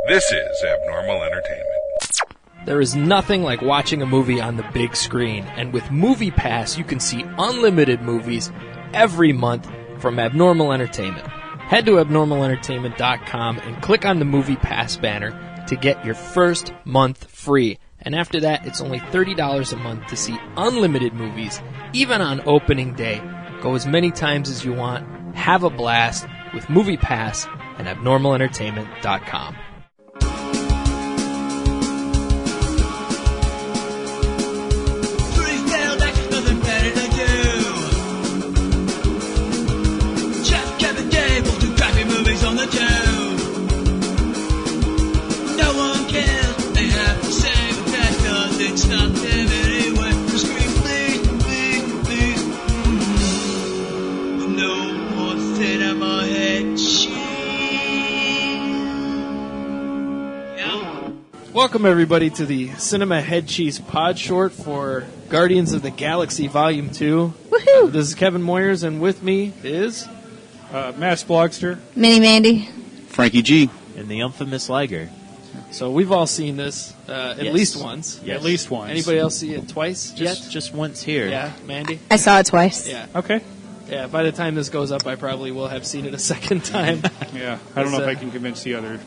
This is Abnormal Entertainment. There is nothing like watching a movie on the big screen, and with MoviePass, you can see unlimited movies every month from Abnormal Entertainment. Head to abnormalentertainment.com and click on the MoviePass banner to get your first month free. And after that, it's only $30 a month to see unlimited movies, even on opening day. Go as many times as you want. Have a blast with MoviePass and abnormalentertainment.com. On the no one cares. They have to say that cause it's not them anyway. They scream, please, please, please. No more cinema head cheese. Yeah. Welcome everybody to the Cinema Head Cheese Podshort for Guardians of the Galaxy Volume 2. Woohoo! This is Kevin Moyers, and with me is... Mass Blogster. Mini Mandy. Frankie G. And the infamous Liger. So we've all seen this at least once. Yes. At least once. Anybody else see it twice yet? Just once here. Yeah, Mandy? I saw it twice. Yeah. Okay. Yeah, by the time this goes up, I probably will have seen it a second time. Yeah. I don't know if I can convince the other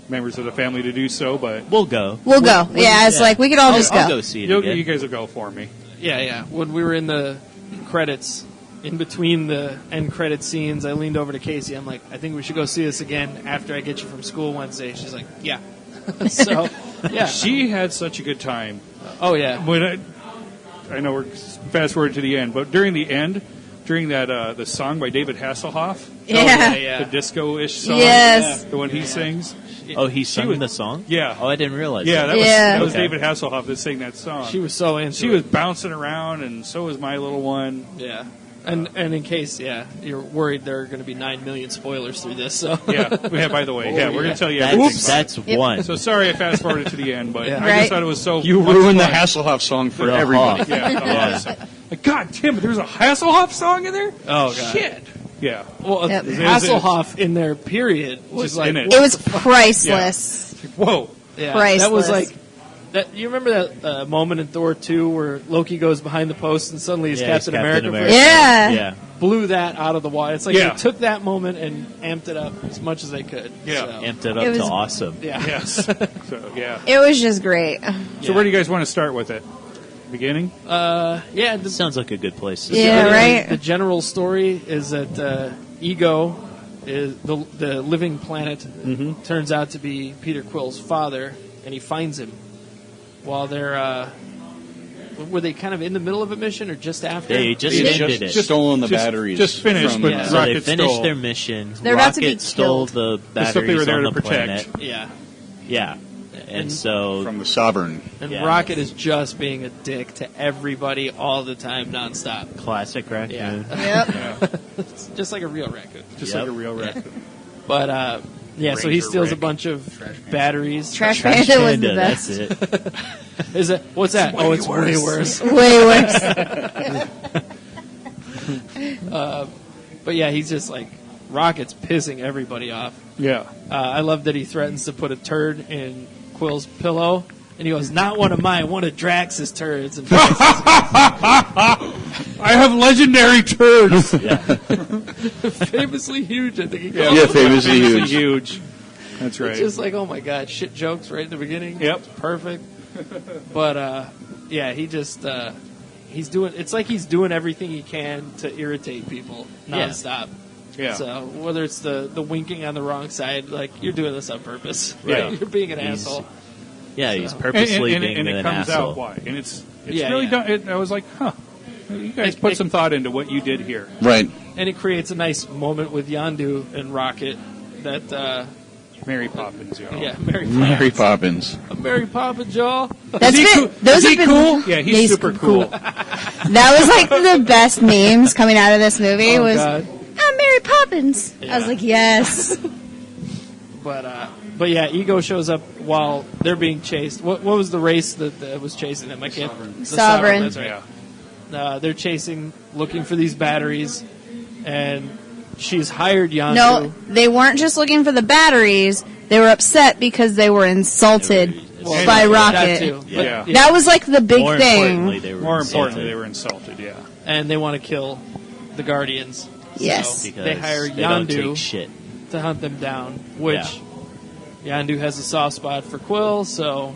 members of the family to do so, but... We'll go. We'll go. Yeah, it's like we could all just go. I'll go see it again. You guys will go for me. Yeah. When we were in the credits... In between the end credit scenes, I leaned over to Casey. I'm like, I think we should go see this again after I get you from school Wednesday. She's like, yeah. So, yeah. She had such a good time. Oh, yeah. When I know we're fast forward to the end, but during the end, during that the song by David Hasselhoff, Yeah. the disco-ish song, Yes. the one he sings. Oh, he sung the song? Yeah. Oh, I didn't realize Yeah, that. that was Okay. David Hasselhoff that sang that song. She was so into She it. was bouncing around, and so was my little one. Yeah. And in case, you're worried there are going to be 9 million spoilers through this. So Yeah, by the way, we're going to tell you That's, everything. that's one. So sorry I fast forwarded to the end, but Yeah. I Right. just thought it was so You much ruined the fun. Hasselhoff song for The everybody. Hoff. Yeah, the Yeah. Hoff. Like, God damn it, there's a Hasselhoff song in there? Oh, God. Shit. Yeah. well, Yep. Hasselhoff in there, period, was Just like, in it. It was priceless. Whoa. yeah, Priceless. that was like, that. You remember that moment in Thor 2 where Loki goes behind the post and suddenly he's Yeah, Captain he's America? Captain America. Yeah. Yeah. Blew that out of the water. It's like Yeah. they took that moment and amped it up as much as they could. Yeah. So, Amped it up It was- to awesome. yeah. Yes. So, yeah. It was just great. So where do you guys want to start with it? Beginning? Yeah. The, Sounds like a good place to Yeah, start. right? The general story is that Ego is the living planet. Turns out to be Peter Quill's father, and he finds him while they're. Were they kind of in the middle of a mission or just after? They just They ended it. just- Stolen the batteries. Just finished, from, but Yeah. So they Rocket finished stole. their mission. They're about to be Rocket stole killed. the The stuff they were batteries there on to the protect. planet. Yeah. Yeah. And so from the Sovereign. And Yeah. Rocket is just being a dick to everybody all the time, nonstop. classic Yeah. raccoon. Yep. It's just like a real raccoon. Just Yep. like a real raccoon. But so he Ranger steals a Rick. bunch of batteries. Trash Panda was the Panda, best. that's it. Is it? What's that? Oh, it's way worse. Way worse. But yeah, he's just like Rocket's pissing everybody off. Yeah. I love that he threatens to put a turd in Quill's pillow, and he goes, "Not one of mine, one of Drax's turds." And Drax I have legendary turds. is famously huge. I think he Yeah, calls it. famously huge. huge. That's right. It's just like, oh my god, shit jokes right in the beginning. Yep. It's perfect. But yeah, he just he's doing. It's like he's doing everything he can to irritate people nonstop. Yeah. So whether it's the winking on the wrong side, like you're doing this on purpose, Yeah. right? You're being an He's- asshole. Yeah, he's So- purposely and being it an comes asshole. out why. And it's Yeah, really yeah. done. I was like, huh. You guys It- put it- some thought into what you did here. Right. And it creates a nice moment with Yondu and Rocket. That Mary Poppins, y'all. yeah, Mary Mary Poppins. Poppins. Mary Poppins, y'all. That's Is he been, cool? those Is have he been, cool? Yeah, he's super cool. That was like the best memes coming out of this movie. Oh, was God. I'm Mary Poppins. I was like, yes. But yeah, Ego shows up while they're being chased. What was the race that was chasing them? I can't. The Sovereign. That's right. They're chasing, looking for these batteries, and she's hired Yondu. No, they weren't just looking for the batteries. They were upset because they were insulted Well, by that Rocket. too. But, Yeah. That was like the big More thing. importantly, they were More insulted importantly, they were insulted. Yeah. And they want to kill the Guardians. Yes. So because they hire they don't take Yondu shit. to hunt them down, which Yondu has a soft spot for Quill, so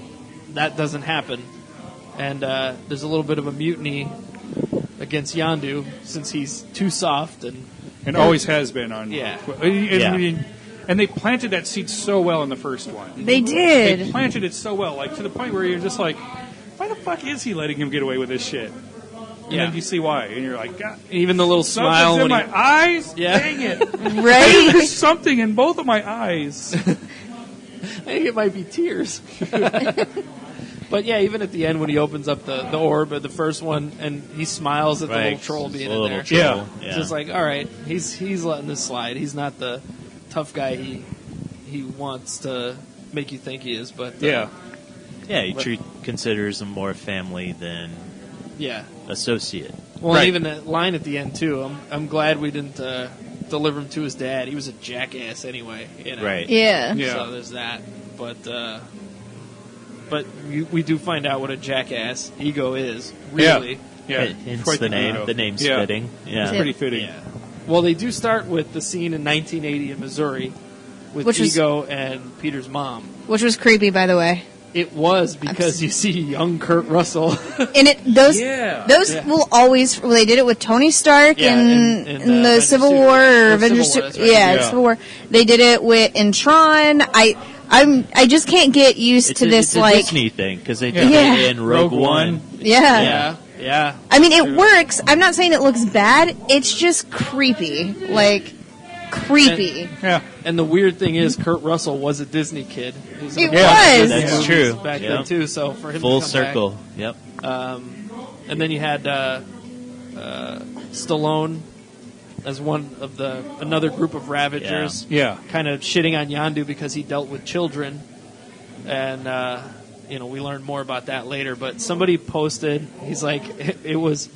that doesn't happen. And there's a little bit of a mutiny against Yondu since he's too soft And always has been on. Yeah. And they planted that seed so well in the first one. They They did. planted it so well, like to the point where you're just like, why the fuck is he letting him get away with this shit? And Yeah. then you see why, and you're like, God, even the little smile something's in when my eyes. Yeah. Dang it! Right? There's something in both of my eyes. I think it might be tears. But yeah, even at the end when he opens up the orb of the first one and he smiles at the little troll being in there. Yeah. It's just like, all right, he's letting this slide. He's not the tough guy he wants to make you think he is. But Yeah. Yeah, he considers him more family than yeah. associate. Well, Right. and even that line at the end too. I'm glad we didn't deliver him to his dad. He was a jackass anyway. You know? Right. Yeah. Yeah. So there's that. But we do find out what a jackass Ego is. Really. Yeah. Hence Quite the name. ego. The name's Yeah. fitting. Yeah. It's pretty fitting. Yeah. Well, they do start with the scene in 1980 in Missouri with Which was- Ego and Peter's mom. Which was creepy, by the way. It was because you see young Kurt Russell. And those Yeah. will always. Well, they did it with Tony Stark Yeah, in in, the Avengers Civil 2. War or Or Avengers Civil 2. War, that's right. Yeah. Civil War. They did it in Tron. I just can't get used It's to a, this it's a like. Disney thing because they did Yeah. it in Rogue One. Yeah. Yeah. I mean, it works. I'm not saying it looks bad. It's just creepy. Like creepy. Yeah. And the weird thing is, Kurt Russell was a Disney kid. He was in It a bunch of was. Disney That's movies true. back Yeah. then too. So for him Full to come circle. Yep. back, and then you had Stallone as one of another group of Ravagers. Yeah. Kind of shitting on Yondu because he dealt with children, and we learned more about that later. But somebody posted, he's like, it was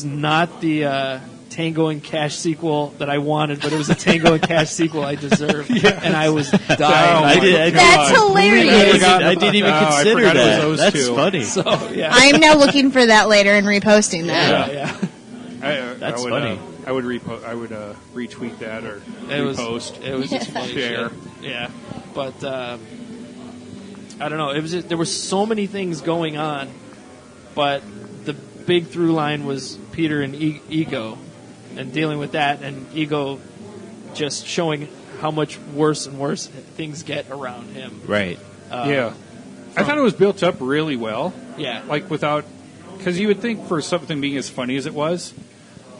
not the Tango and Cash sequel that I wanted, but it was a Tango and Cash sequel I deserved, and I was dying. I did- That's hilarious. I didn't even Oh, I consider forgot it was that. those That's two. funny. So yeah, I am now looking for that later and reposting that. yeah. That's I would, funny. I would retweet that or It was repost. It was just funny Share. shit. Yeah, but I don't know. It was there were so many things going on, but the big through line was Peter and Ego, and dealing with that, and Ego just showing how much worse and worse things get around him. Right. Yeah. I thought it was built up really well. Yeah, Like because you would think for something being as funny as it was,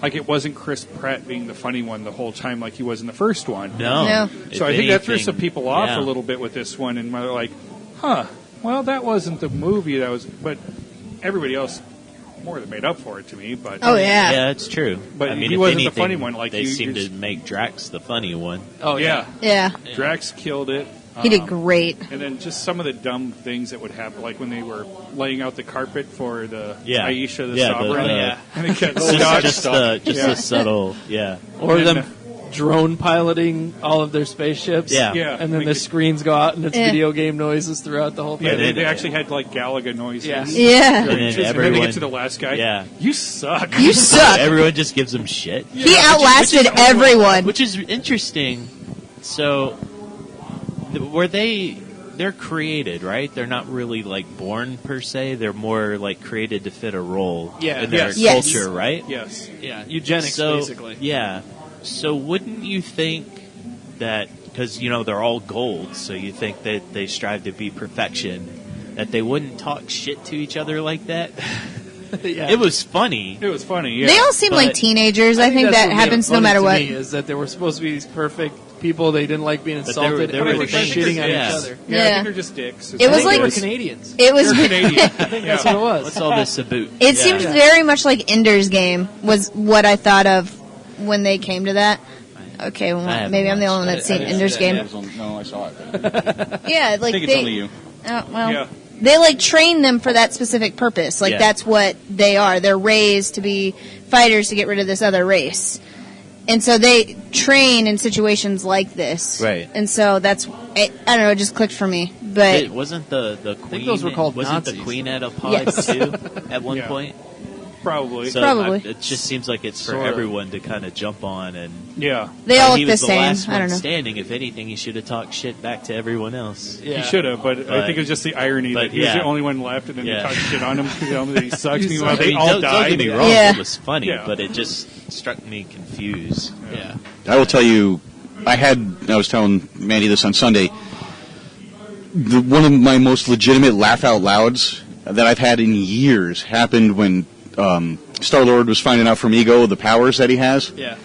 like it wasn't Chris Pratt being the funny one the whole time like he was in the first one. No. No. So If I think that threw anything, some people off yeah. a little bit with this one, and they're like, "Huh? Well, that wasn't the movie that was." But everybody else more than made up for it to me. But Oh yeah. Yeah, it's true. But I mean, he if wasn't the anything, funny one, like, they you seem just- to make Drax the funny one. Oh yeah, yeah. Yeah. Drax killed it. He did great. And then just some of the dumb things that would happen, like when they were laying out the carpet for the Yeah. Aisha the Yeah, Sovereign, yeah. and it got Just, stuck. just Yeah. the subtle, yeah. Or And them drone piloting all of their spaceships. Yeah. Yeah. and then Like the it- screens go out and it's Yeah. video game noises throughout the whole thing. Yeah, Yeah, they actually had like Galaga noises. Yeah. Yeah. And then And then they everyone, get to the last guy. Yeah. You suck. You suck. everyone just gives him shit. He outlasted everyone. Which is interesting. So, they're created, right? They're not really like born per se. They're more like created to fit a role Yeah. in their Yes. Yes. culture, right? Yes. Yeah, eugenics So, basically. yeah. So wouldn't you think that, because, they're all gold, so you think that they strive to be perfection, that they wouldn't talk shit to each other like that? Yeah. It was funny. It was funny. Yeah. They all seem like But- teenagers. I think that's that what made happens it no funny matter to what. me, is that they were supposed to be these perfect people. They didn't like being But they were- insulted. they and were they were things- shitting on yeah. each other. Yeah, I Yeah. think they're just dicks. It was They like were Canadians. it was. They're Canadian. That's what it was. What's all this about? It seems Yeah. very much like Ender's Game was what I thought of when they came to that. Okay, well, I haven't maybe I'm the watched only one it. that's seen I didn't Ender's see Game. that. No, I saw it. But Yeah, like I think it's only you. Well, Yeah. they like train them for that specific purpose. Like Yeah. that's what they are. They're raised to be fighters to get rid of this other race. And so they train in situations like this. Right. And so that's, I don't know, it just clicked for me. But It wasn't the queen. think those were called wasn't Nazis. the queen at a pod Yes. too at one Yeah. point? Probably. So Probably. it just seems like it's for Sort of. everyone to kind of jump on and. Yeah. they all he look the was the same. last I one don't know. standing. If anything, he should have talked shit back to everyone else. Yeah. He should have, but I think it was just the irony but that he was yeah. the only one left, and then Yeah. he talked shit on him because that he sucks. You Meanwhile, suck. they all don't died. get me wrong, Yeah. it was funny, Yeah. but it just struck me confused. Yeah. I will tell you, I was telling Mandy this on Sunday, one of my most legitimate laugh out louds that I've had in years happened when Star-Lord was finding out from Ego the powers that he has. Yeah.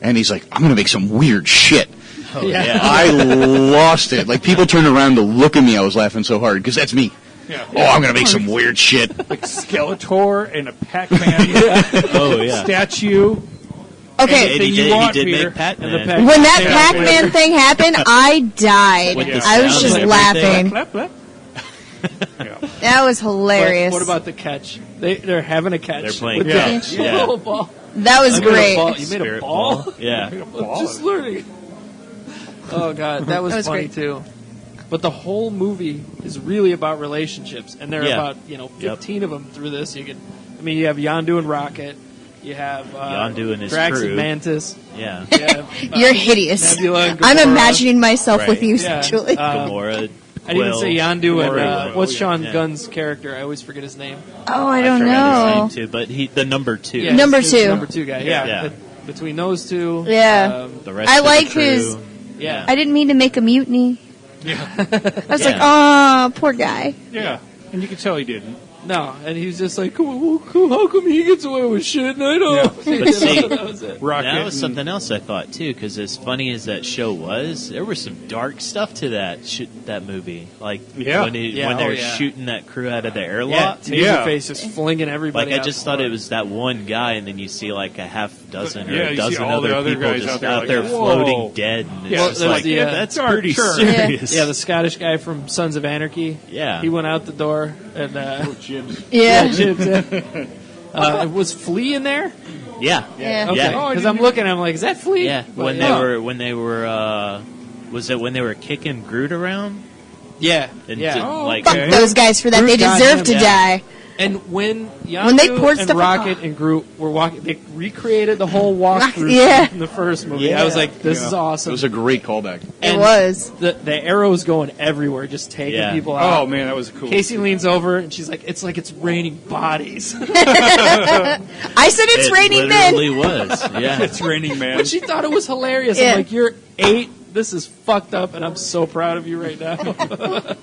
And he's like, I'm going to make some weird shit. Oh, Yeah. yeah. I lost it. Like, people turned around to look at me. I was laughing so hard, because that's me. Yeah. Oh, I'm going to make some weird shit. Like Skeletor and a Pac-Man Oh, yeah. statue. Okay, And he you did, want, he did Peter. make Pac-Man. And the when that Yeah. Pac-Man thing happened, I died. With the I was sound just and laughing. Blap, blap. Yeah. That was But hilarious. what about the catch? They're having a catch. They're playing with catch. the Yeah. little ball. That was I made a great. ball. You made a Spirit ball? Yeah. I'm just learning. Oh god, that was, That was funny great. too. But the whole movie is really about relationships, and there are Yeah. about 15 of them through this. You have Yondu and Rocket. You have Yondu and his Drax crew. and Mantis. Yeah. You have, You're hideous. Nebula and I'm Gamora. imagining myself Right. with you Yeah. sexually. Gamora. I didn't even say Yondu and Gamora. what's Sean Yeah. Gunn's character? I always forget his name. Oh, I don't forgot his know. name too, but the number 2. Yeah, Number his two. Number 2 guy. Yeah. Yeah. But between those two. Yeah. The rest I of the like crew. his- Yeah. I didn't mean to make a mutiny. Yeah. I was Yeah. like, oh, poor guy. Yeah. And you can tell he didn't. No, and he's just like, cool, how come he gets away with shit and I don't? But see, that was it. Rocket. that was and- something else I thought too, because as funny as that show was, there was some dark stuff to that movie. Like Yeah. when Yeah, when they're oh, yeah. shooting that crew out of the Yeah, airlock. Taserface is flinging everybody. Like I out just the thought door. it was that one guy, and then you see like a half dozen or Yeah, a you see dozen all the other other people guys just out there out like, there whoa. floating dead. And it's Yeah, just there's like the, that's dark, pretty sure. serious. Yeah, the Scottish guy from Sons of Anarchy. Yeah. He went out the door and Yeah. Jibs, was Flea in there? yeah. Yeah. Okay, Yeah. because I'm looking, I'm like, is that Flea? Yeah, But, when they were was it when they were kicking Groot around? yeah, And yeah. to, like, Fuck those guys for that. They Groot got deserve him, to yeah. die. And when Yondu When they poured and stuff- Rocket and Groot were walking, they recreated the whole walkthrough Yeah. in the first movie. Yeah. I was like, this is It awesome. was a great callback. It And was. the arrows going everywhere, just taking Yeah. people out. Oh, man, that was cool. Casey leans over and she's like it's raining bodies. I said it's it raining men. literally was. Yeah. It's raining, man. But she thought it was hilarious. Yeah. I'm like, you're 8. This is fucked up, and I'm so proud of you right now.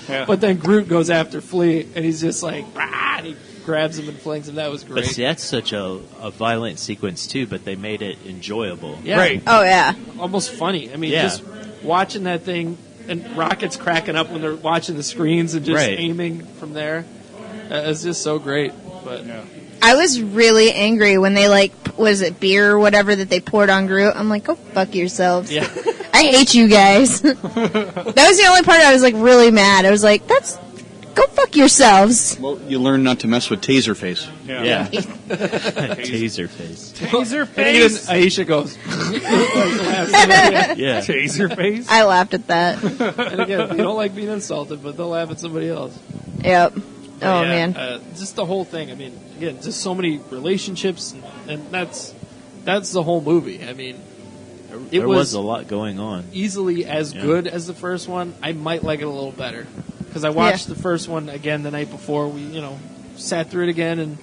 Yeah. But then Groot goes after Flea, and he's just like, "Rah!" and he grabs him and flings him. That was But great. see, that's such a violent sequence too, but they made it enjoyable. Yeah, Right. Oh, yeah. almost funny. I mean, Yeah. just watching that thing, and Rocket's cracking up when they're watching the screens and just Right. aiming from there. It's just so great. But Yeah. I was really angry when they, was it beer or whatever that they poured on Groot? I'm like, go fuck yourselves. yeah, I hate you guys. That was the only part I was, really mad. I was like, go fuck yourselves. Well, you learn not to mess with Taserface. Yeah. Yeah. Taser face. Taser and even face. Aisha goes. Yeah. Taser face. I laughed at that. And again, they don't like being insulted, but they'll laugh at somebody else. Yep. But Oh, yeah, man. just the whole thing. I mean, again, just so many relationships, and that's the whole movie. I mean, it There was was a lot going on. easily as Yeah. good as the first one. I might like it a little better because I watched the first one again the night before. We, sat through it again, and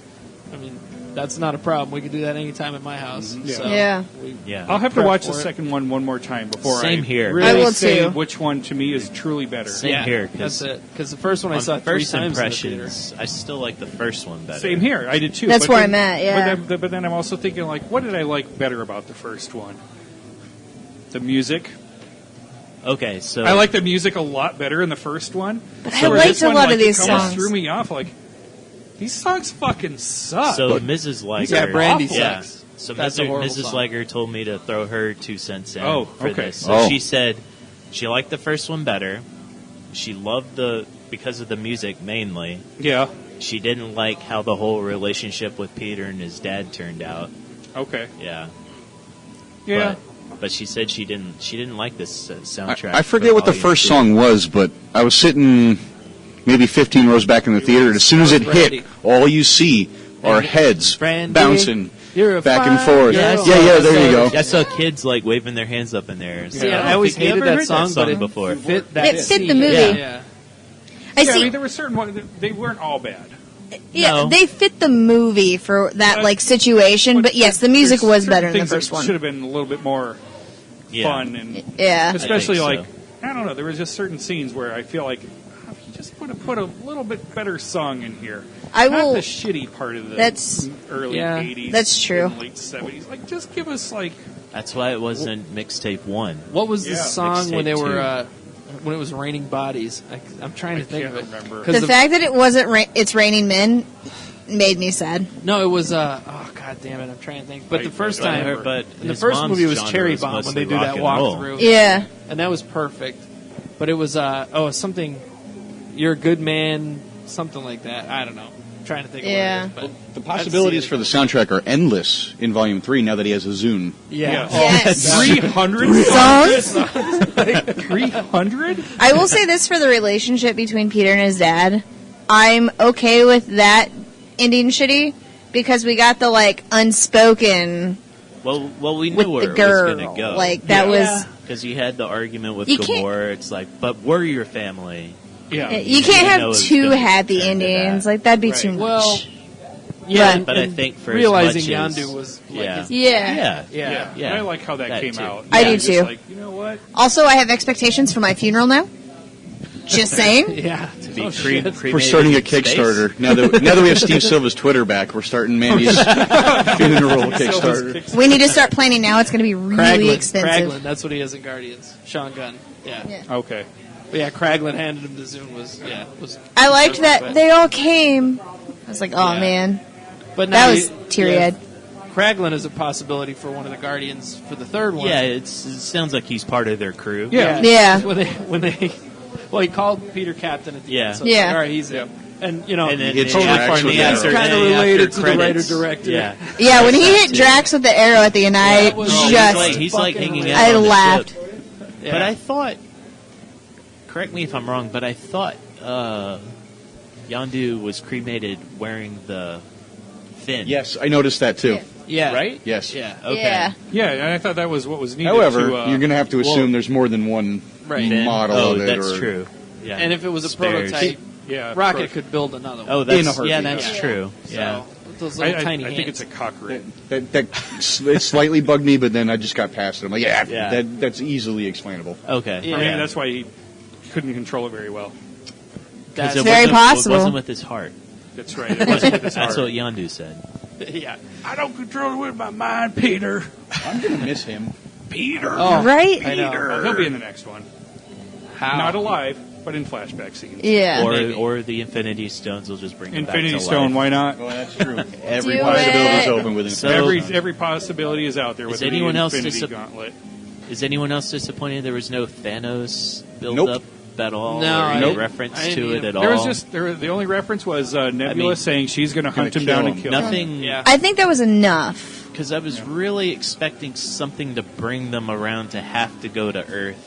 I mean, that's not a problem. We could do that anytime at my house. Yeah. So Yeah. Yeah. I'll have to Prep watch the for it. second one more time before Same I here. really I will say too. which one to me is truly better. Same here, 'cause That's it. Because the first one I On saw 3 first times in the theater. impressions, I still like the first one better. Same here. I did too. That's but where then- I'm at, yeah. But then I'm also thinking, what did I like better about the first one? The music. Okay, so I like the music a lot better in the first one. But I liked this a one, lot of it these almost songs. threw me off. These songs fucking suck. So Mrs. Liger, Yeah, Brandy yeah. sucks. So That's a horrible Mrs. song. Liger told me to throw her 2 cents in Oh, for okay. this. So Oh. she said she liked the first one better. She loved because of the music mainly. yeah. She didn't like how the whole relationship with Peter and his dad turned out. Okay. Yeah. Yeah. But she said she didn't like this soundtrack. I forget what the first song was, but I was sitting maybe 15 rows back in the theater, and as soon as it hit, all you see are heads Brandy, bouncing you're a back and fine forth. girl. Yeah, there you go. I saw kids like waving their hands up in there. So Yeah, I always think you hated ever that heard song, but it before. fit that It fit scene. the movie. Yeah. I Yeah, I see. mean, there were certain ones, they weren't all bad. Yeah, No. they fit the movie for that like situation, but yes, the music was better in the first one. Should have been a little bit more fun and Yeah. especially I like think I don't know. There was just certain scenes where I feel like if you just would have put a little bit better song in here. I Not will- the shitty part of the That's- early Yeah. 80s. That's true. and late 70s. Like, just give us like That's why it wasn't mixtape 1. What was the Yeah, song when mixtape they were two. when it was raining bodies? I'm trying to think can't of it. remember. 'Cause The fact that it wasn't It's Raining Men made me sad. No, it was. Oh God damn it! I'm trying to think. But the first I time, remember. But in the his first mom's movie was genre Cherry was Bomb when mostly they do rock that and roll. walkthrough. Yeah. And that was perfect. But it was something. You're a good man, something like that. I don't know. I'm trying to think Yeah. of what it is, but The possibilities for the soundtrack are endless in Volume 3 now that he has a Zune. yeah. Yes. 300 Songs? 300? I will say this for the relationship between Peter and his dad. I'm okay with that ending shitty because we got the like unspoken Well, we with knew where the it girl. was going to go. Like that was Because you had the argument with You can't- Gabor. It's like, but we're your family. Yeah. you can't didn't know it have was two gonna happy turn into endings. that. Like that'd be Right. too much. Well, yeah. But I and think for realizing as much as, Yandu was like yeah. his, yeah. Yeah. Yeah. I like how that came too. out. I do Just too. Like, you know what? Also, I have expectations for my funeral now. Just saying. yeah. To be Oh, cre- shit. cremated We're starting a in space. Kickstarter. Now that we have Steve Silva's Twitter back, we're starting Mandy's funeral Kickstarter. We need to start planning now. It's going to be really expensive. Kraglin, that's what he is in Guardians. Sean Gunn. Yeah. Yeah. Okay. But yeah, Kraglin handed him the Zune was I liked that But- they all came. I was like, oh Yeah. man, But that now was teary-eyed. Kraglin is a possibility for one of the Guardians for the third one. Yeah, it sounds like he's part of their crew. Yeah. Yeah. When they well, he called Peter Captain at the Yeah. end. So it's Yeah. like, all right, he's in. And you know, And then It's and totally after- fine with and that. after- kind of and after related to the writer credits. director. Yeah. Yeah, when he That hit too. Drax with the arrow at the end, I That was- just He's like fucking hanging out I on the laughed. ship. Yeah. But I thought, correct me if I'm wrong, but I thought Yandu was cremated wearing the fin. Yes, I noticed that too. yeah, Right? Yes. Yeah. Okay. Yeah. Yeah, and I thought that was what was needed. However, to, you're going to have to assume well- there's more than one Right. Fin? model oh, of it. that's or, true. Yeah. And if it was a Spares. prototype, yeah, Rocket could build another one. Oh, In a that's heartbeat, that's yeah. true. So, Yeah. with those I little tiny think hands. it's a cock ring. That it slightly bugged me, but then I just got past it. I'm like, Yeah. that's easily explainable. Okay. Yeah. I mean, that's why he couldn't control it very well. That's it very wasn't- possible. It wasn't with his heart. That's right. It wasn't with his That's heart. what Yandu said. yeah. I don't control it with my mind, Peter. I'm going to miss him. Peter. Oh, Right? I know. Well, he'll be in the next one. How? Not alive, but in flashback scenes. Yeah. Or the Infinity Stones will just bring him back Infinity to Stone, life. why not? Well, that's true. Every Do possibility is it. open with So- Every possibility is out there with Is the anyone else Infinity disap- Gauntlet. Is anyone else disappointed there was no Thanos build Nope. up at all? No, or I any didn't- reference I didn't to it either. at all? There was just the only reference was Nebula mean, saying she's going to hunt him kill down him. and kill him. nothing. Yeah. I think that was enough. Because I was really expecting something to bring them around to have to go to Earth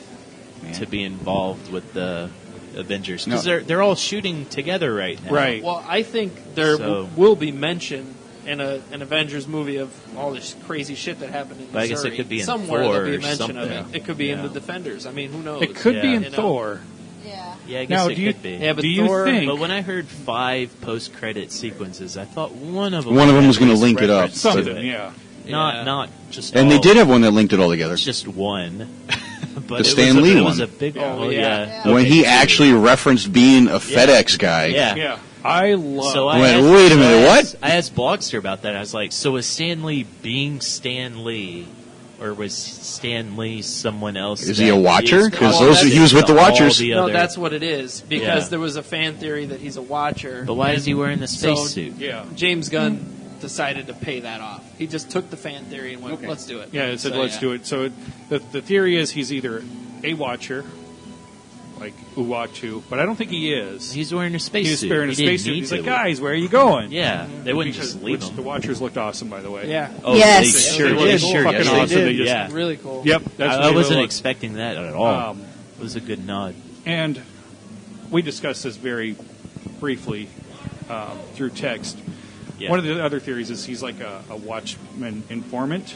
to be involved with the Avengers. Because No. they're all shooting together right now. Right. Well, I think there So- will be mention in an Avengers movie of all this crazy shit that happened in But I guess it Missouri. could be in somewhere. Thor there'll be a or mention of it. something. It could be in Yeah. the Defenders. I mean, who knows? It could be Yeah. in You know. Thor. Yeah. Yeah, I guess Now, it do you, could be. Yeah, but do you Thor- think But when I heard 5 post-credit sequences, I thought one of them was going to link it up. reference to something? it. Yeah. Yeah. Not just And they all. did have one that linked it all together. It's just one. But The it Stan was Lee It was one. a big Oh, one. yeah. When Okay, he two. actually referenced being a FedEx guy. Yeah. Yeah. I love So I I went, asked- wait a so minute, I what? asked- I asked Blogster about that. I was like, so is Stan Lee being Stan Lee? Or was Stan Lee someone else? Is he a that watcher? is 'Cause those- he was with the all Watchers. the No, other- that's what it is. Because Yeah. there was a fan theory that he's a Watcher. But why is he wearing the So- spacesuit? Yeah. James Gunn decided to pay that off. He just took the fan theory and went, let's do it. Yeah, it said So, let's yeah. do it. So the theory is he's either a watcher, like Uatu, but I don't think he is. He's wearing a spacesuit. He was wearing a He didn't spacesuit. need He's to. like, guys, where are you going? Yeah, they wouldn't just leave which him. the Watchers looked awesome, by the way. Yeah. Oh, Yes. they sure They did. looked Sure, fucking yes, awesome. they They did. just- Yeah. Really cool. Yep. That's what I they wasn't looked. expecting that at all. It was a good nod. And we discussed this very briefly through text. Yeah. One of the other theories is he's like a Watchman informant,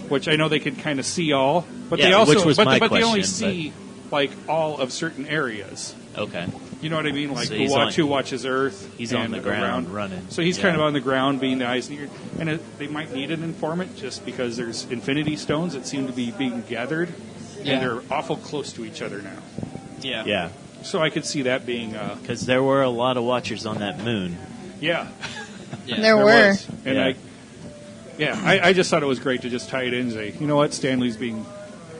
which I know they can kind of see all, but they Yeah, also which was but, my but they only question, see like all of certain areas. Okay. You know what I mean? Like So he's Uatu on- watches Earth. he's on and the ground around. running. So he's Yeah. kind of on the ground, being the eyes and ears. And they might need an informant just because there's infinity stones that seem to be being gathered, Yeah. and they're awful close to each other now. Yeah. Yeah, So I could see that being, because there were a lot of Watchers on that moon. yeah. There were. Was. And Yeah. I just thought it was great to just tie it in and say, you know what, Stanley's being,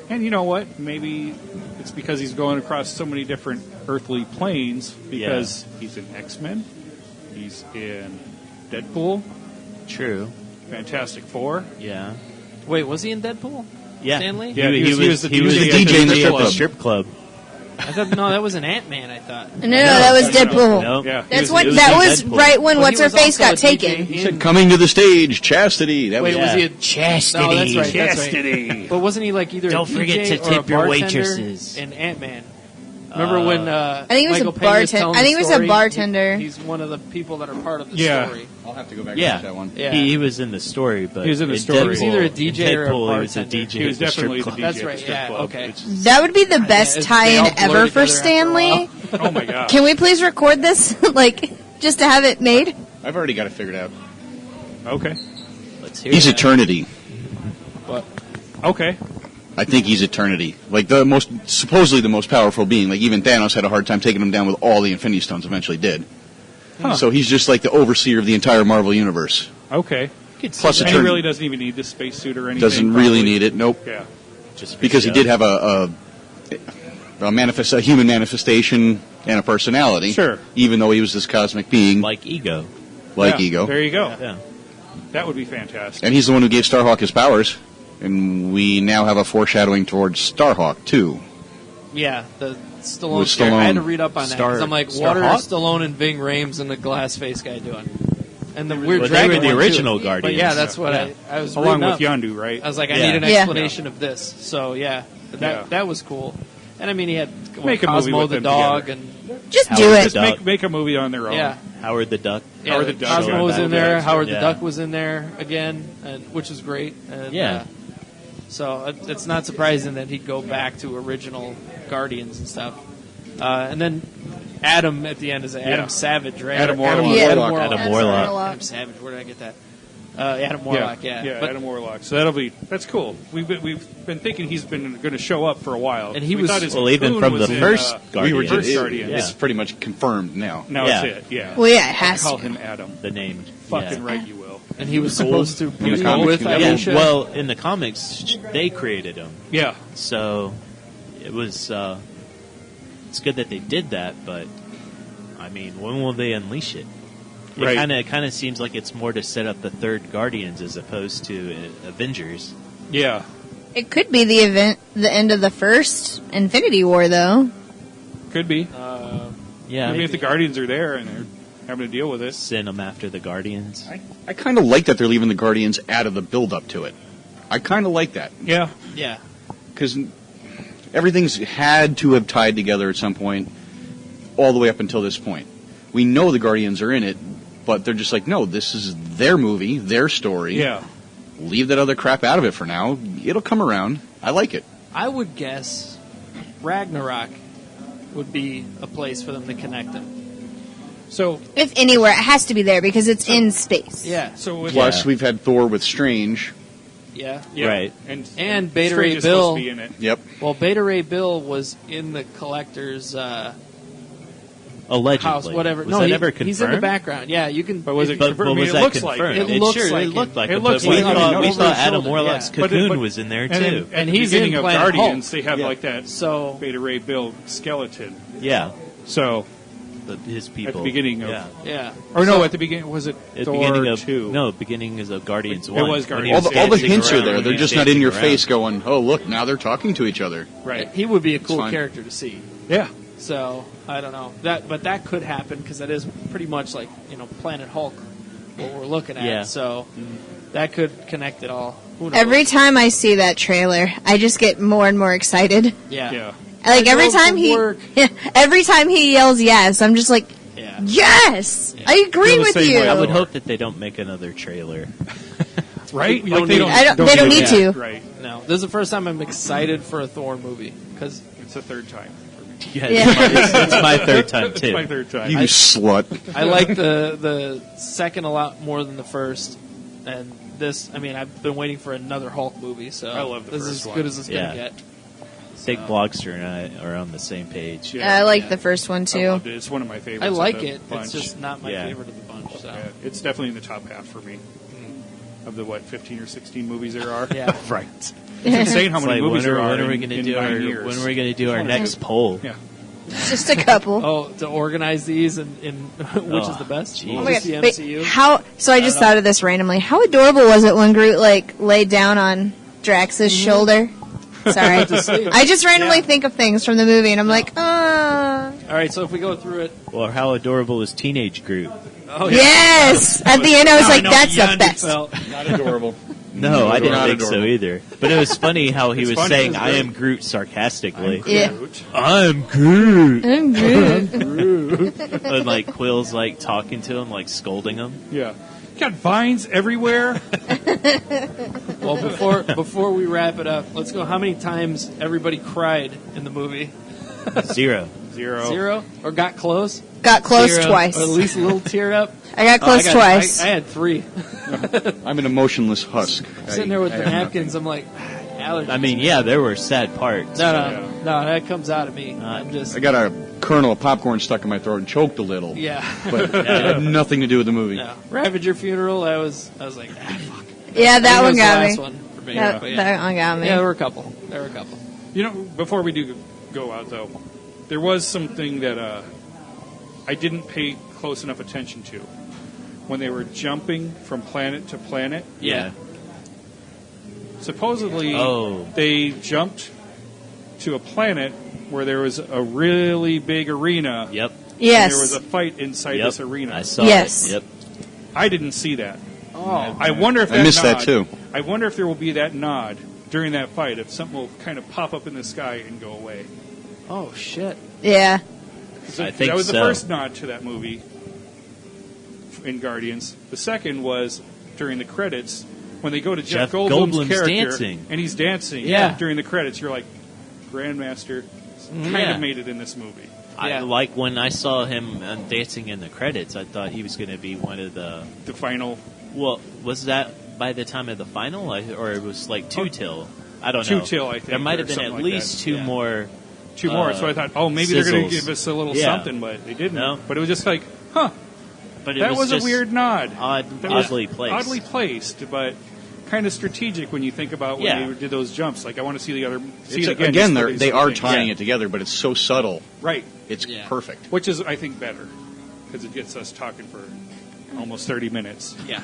and you know what, maybe it's because he's going across so many different earthly planes because he's in X-Men, he's in Deadpool, True. Fantastic Four. Yeah. Wait, was he in Deadpool? Yeah. Stanley? Yeah, he was the he was DJ the at DJ in the strip at club. strip club. I thought no, that was an Ant-Man. I thought. No, that was Deadpool. No. Yeah, That's he what. was That in was Deadpool. right when But what's he her was face also got a DJ taken. He said, coming to the stage, Chastity. That Wait, was was he a Chastity. No, that's right. That's Chastity. right. But wasn't he like either Don't a forget DJ to or a tip your bartender waitresses. in Ant-Man? Remember when I think he was Michael a Pena was bartender. telling I think the he was a story? bartender. He's one of the people that are part of the Yeah. story. I'll have to go back Yeah. and watch that one. Yeah. He was in the story, but He was in the in story. Deadpool, He was either a DJ in or a Deadpool, he was a bartender. DJ. He was at the strip definitely the club. DJ. That's at the right, strip yeah, club, okay. which is- That would be the best They tie-in all blur ever for together after a Stanley. oh my god. Can we please record this, like, just to have it made? I've already got it figured out. Okay. Let's hear He's that. Eternity. Okay. I think he's Eternity. Like supposedly the most powerful being. Like even Thanos had a hard time taking him down with all the Infinity Stones. Eventually did. Huh. So he's just like the overseer of the entire Marvel universe. Okay. Plus And he Eternity really doesn't even need this spacesuit or anything. doesn't really probably. need it. Nope. Yeah. Just for Because he show. did have a human manifestation and a personality. Sure. Even though he was this cosmic being, like Ego. like Yeah, Ego. There you go. Yeah. That would be fantastic. And he's the one who gave Starhawk his powers. And we now have a foreshadowing towards Starhawk, too. Yeah, the Stallone. With Stallone. I had to Stallone. read up on that because I'm like, what Starhawk? are Stallone and Ving Rhames and the glass face guy doing? And the weird Well, they dragon were the one, too. original But Guardians. yeah, that's what Yeah. I was Along reading with up. Yondu, right? I was like, I Yeah. need an Yeah. explanation of this. So yeah, Yeah. that was cool. And I mean, he had Make a movie Cosmo with the them dog, together. and Just Howard do the it. Duck. Make a movie on their own. yeah, Howard the Duck. yeah. Howard the Duck, Cosmo yeah, was that in there. was- Howard yeah. the Duck was in there again, which was great. And, Yeah. so it's not surprising that he'd go back to original Guardians and stuff. And then Adam at the end is Adam Yeah. Savage, right? Adam Warlock. Yeah. Adam Adam Warlock. Adam Savage. Where did I get that? Adam Warlock. Yeah. But- Adam Warlock. So that's cool. We've been thinking he's been going to show up for a while. And he We was- thought his Well, even cocoon from was the in, first We were Guardians. First just, Guardians. It's pretty much confirmed now. Now Yeah. it's it. Yeah. Well, yeah, it I has call to. him Adam. The name. Fucking Yeah. right, you will. and he was supposed to In the be comics, with yeah. Yeah, Aisha. well, in the comics, they created him. Yeah. So it was. It's good that they did that, but I mean, when will they unleash it? Right. It kind of seems like it's more to set up the third Guardians as opposed to Avengers. Yeah. It could be the end of the first Infinity War, though. Could be. Yeah, Maybe if the Guardians are there and they're having to deal with this. send them after the Guardians. I kind of like that they're leaving the Guardians out of the build-up to it. I kind of like that. Yeah. yeah. Because everything's had to have tied together at some point, all the way up until this point. We know the Guardians are in it, but they're just like, no, this is their movie, their story. Yeah. Leave that other crap out of it for now. It'll come around. I like it. I would guess Ragnarok would be a place for them to connect them. So If anywhere, it has to be there because it's in space. Yeah. so with Plus, we've had Thor with Strange. Yeah. yeah. Right. And Beta Strange Ray is Bill. supposed to be in it. Yep. Well, Beta Ray Bill was in the collector's Allegedly, house, whatever. Was no, that ever confirmed? he's in the background. Yeah, you can. But was if it you- confirmed? I But mean, was it that looks like confirmed? it. It looks sure, like it looked like it. it. It But looks we like it. thought, Over we his thought Adam shoulder, Warlock's yeah. cocoon But- was in there And too. then at And the he's beginning in of Planet Guardians, Hulk. they have Yeah. like that So Beta Ray Bill skeleton. Yeah. So his people At the beginning of... yeah. Yeah. Or no, at the beginning, was it At the Thor beginning of 2? no, beginning is of Guardians It 1. was when Guardians. he was All the dancing hints are around, there. when They're he was just not in dancing your around. face going, oh, look, now they're talking to each other. Right. He would be a cool fine. character to see. Yeah. So I don't know but that could happen because that is pretty much like Planet Hulk, what we're looking at. Yeah. So that could connect it all. Who knows? Every time I see that trailer, I just get more and more excited. yeah. Yeah. Like I every drove time to work. every time he yells yes, I'm just like, Yeah. yes, Yeah. I agree Feel the with same you. way. I would hope that they don't make another trailer. Right? We don't they need- don't, I don't- they don't need that. to. Right. No, this is the first time I'm excited for a Thor movie because It's the third time. Yeah, Yeah. it's my third time It's too. my third time. You slut. I like the second a lot more than the first, and this. I mean, I've been waiting for another Hulk movie, so I love the this first is as one. good as it's Yeah. gonna get. I think Blogster and I are on the same page. Yeah. I like the first one I too. loved it. It's one of my favorites. I like of the it. bunch. It's just not my Yeah. favorite of the bunch. So Yeah, it's definitely in the top half for me. Of the 15 or 16 movies there are. yeah, Right. It's insane how It's many like, movies there are. when are we in, going to in do 9 our years. when are we going to do our Just next poll? Yeah. Just a couple. Oh, to organize these and which is the best? jeez. Oh my Just the God. Wait, MCU. how? So I just thought of this randomly. How adorable was it when Groot laid down on Drax's shoulder? Sorry, sleep. I just randomly Yeah. think of things from the movie, and I'm like, All right, so if we go through it, Or how adorable is Teenage Groot? oh yes. At the end, I was Now like, know that's the beyond best. itself. Not adorable. No, I didn't not think so adorable. either. But it was funny how he It's was funny, saying, it's "I great. am Groot" sarcastically. Yeah. Groot. I'm Groot. I'm Groot. And like Quill's like talking to him, like scolding him. Yeah. Got vines everywhere. Well, before we wrap it up, let's go. How many times everybody cried in the movie? 0. Zero. 0 or got close? Got close 0, twice. or at least a little tear up. I got close twice. I had 3. I'm an emotionless husk. Sitting there with I the have napkins, I'm like, allergies. I mean, yeah, there were sad parts. no, that comes out of me. I'm nothing. just, I got a kernel of popcorn stuck in my throat and choked a little. yeah. But it had nothing to do with the movie. No. Ravager funeral. I was like, fuck. Yeah, that I think one it was got the me. last one for me. That, but yeah. that one got me. Yeah, there were a couple. You know, before we do go out, though, there was something that I didn't pay close enough attention to. When they were jumping from planet to planet, Yeah. supposedly Oh. they jumped to a planet where there was a really big arena. Yep. And Yes. there was a fight inside Yep. this arena. I saw Yes. it. Yep. I didn't see that. Oh, I wonder if I that missed that nod- too. I wonder if there will be that nod during that fight, if something will kind of pop up in the sky and go away. oh shit. Yeah. So I think that was the so. first nod to that movie in Guardians. The second was during the credits when they go to Jeff Jeff Goldblum's Goldblum's character dancing. and he's dancing. Yeah. During the credits, you're like, Grandmaster kind Yeah. of made it in this movie. I Yeah. like when I saw him dancing in the credits. I thought he was going to be one of the. The final Well, was that by the time of the final, or it was like two Oh, till? I don't two know. till, I think, there might have or been something at like least that. two Yeah. more. two more. So I thought, oh, maybe they're going to sizzles. give us a little Yeah. something, but they didn't. No. But it was just like, huh, But it that was a just weird nod. That was oddly placed. Oddly placed, but kind of strategic when you think about when Yeah. they did those jumps. Like, I want to see the other. See It's, it again. again, just for they these are things. tying Yeah. it together, but it's so subtle. Right. It's Yeah. perfect. Which is, I think, better because it gets us talking for almost 30 minutes. Yeah.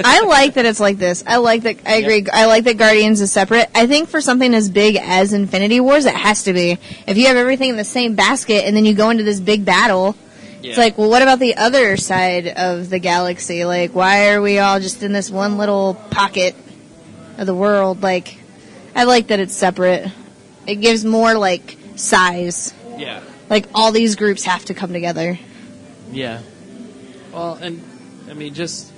I like that it's like this. I like that. I agree. I like that Guardians is separate. I think for something as big as Infinity Wars, it has to be. If you have everything in the same basket and then you go into this big battle, it's like, well, what about the other side of the galaxy? Like, why are we all just in this one little pocket of the world? Like, I like that it's separate. It gives more like size. Yeah. Like all these groups have to come together. Yeah, Well, and I mean, just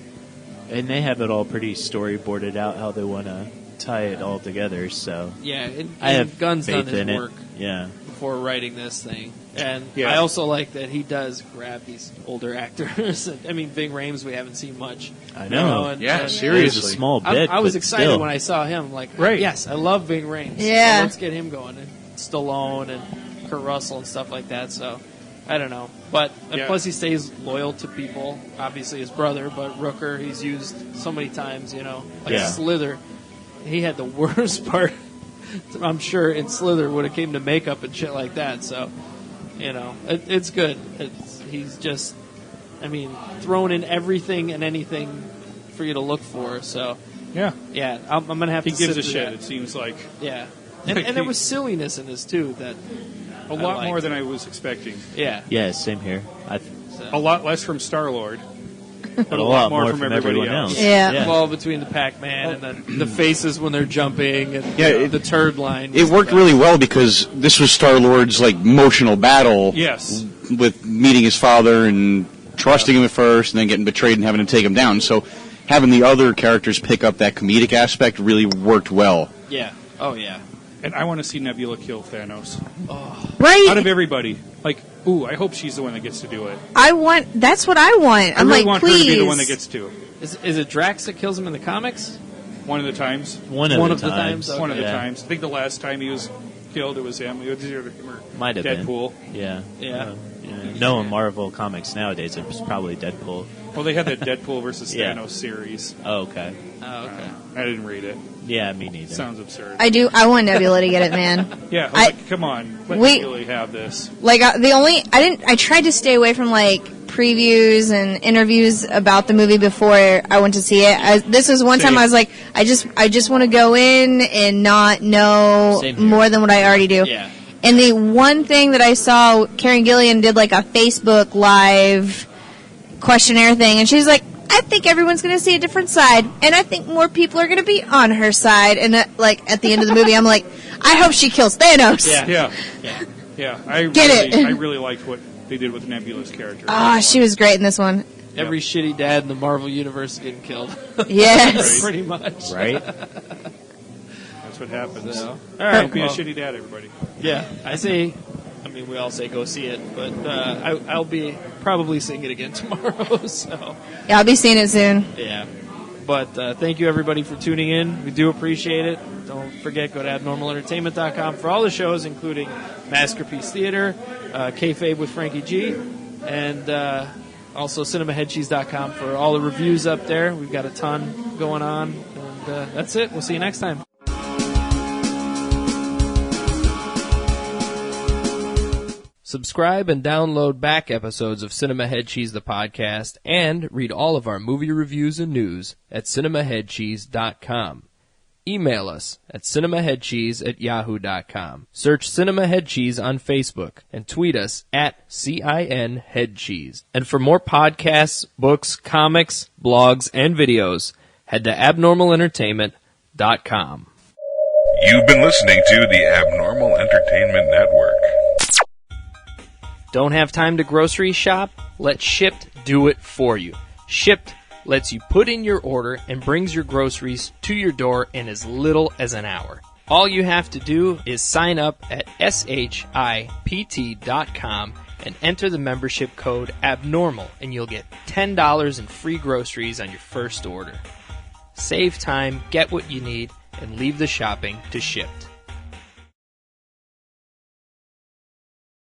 and they have it all pretty storyboarded out how they want to tie it all together. So yeah. I have Gunn's done faith his in it. work Yeah. before writing this thing, and Yeah. I also like that he does grab these older actors. I mean, Ving Rhames, we haven't seen much. I you know. and, Yeah, and seriously. It's a small I, bit. I was but excited still. when I saw him. Like, Right. yes, I love Ving Rhames. Yeah. So let's get him going. And Stallone and Kurt Russell and stuff like that. So I don't know, but and Yeah. plus he stays loyal to people. Obviously, his brother, but Rooker, he's used so many times. Like Yeah. Slither, he had the worst part. I'm sure in Slither when it came to makeup and shit like that. So It's good. He's just, thrown in everything and anything for you to look for. So Yeah. I'm gonna have He to. gives sit a through shit, that. it seems like. Yeah, and there was silliness in this too. That A lot more than I was expecting. Yeah. Yeah, same here. A lot less from Star-Lord. But a lot more from from everybody everyone else. else. Yeah. Well, between the Pac-Man and then the faces when they're jumping and Yeah, the turd line. It worked really well because this was Star-Lord's emotional battle. Yes. With meeting his father and trusting him at first, and then getting betrayed and having to take him down. So having the other characters pick up that comedic aspect really worked well. Yeah. Oh yeah. And I want to see Nebula kill Thanos. Right? Out of everybody. I hope she's the one that gets to do it. That's what I want. I I'm really like, want please. her to be the one that gets to. Is it Drax that kills him in the comics? One of the times. One of the times. Okay. One of the Yeah. times. I think the last time he was killed, it was him. It was either him or Might have been. Deadpool. Yeah. Yeah. No, in Marvel comics nowadays, it's probably Deadpool. Well, they had that Deadpool versus Yeah. Thanos series. Oh, okay. Oh, okay. I didn't read it. Yeah, me neither. Sounds absurd. I want Nebula to get it, man. Yeah, I- come on. Let we- Nebula have this. I tried to stay away from previews and interviews about the movie before I went to see it. This was one time Same. I was like, I just want to go in and not know Same here. more than what I already do. Yeah. And the one thing that I saw, Karen Gillian did a Facebook live questionnaire thing, and she's like, I think everyone's going to see a different side, and I think more people are going to be on her side. And at the end of the movie, I'm like, I hope she kills Thanos. Yeah. Yeah. I Get it. really liked what they did with Nebula's character. Ah, she was great in this one. Every shitty dad in the Marvel universe is getting killed. Yes. Pretty much. Right? That's what happens. So, all Don't right. be a well, shitty dad, everybody. yeah, I say. We all say go see it, but I'll be probably seeing it again tomorrow. So Yeah, I'll be seeing it soon. yeah. But thank you everybody for tuning in. We do appreciate it. Don't forget, go to abnormalentertainment.com for all the shows, including Masterpiece Theater, Kayfabe with Frankie G, and also cinemaheadcheese.com for all the reviews up there. We've got a ton going on, and that's it. We'll see you next time. Subscribe and download back episodes of Cinema Head Cheese the podcast, and read all of our movie reviews and news at cinemaheadcheese.com. Email us at cinemaheadcheese@yahoo.com. Search Cinema Head Cheese on Facebook and tweet us at CINHeadCheese. And for more podcasts, books, comics, blogs, and videos, head to abnormalentertainment.com. You've been listening to the Abnormal Entertainment Network. Don't have time to grocery shop? Let Shipt do it for you. Shipt lets you put in your order and brings your groceries to your door in as little as an hour. All you have to do is sign up at shipt.com and enter the membership code ABNORMAL, and you'll get $10 in free groceries on your first order. Save time, get what you need, and leave the shopping to Shipt.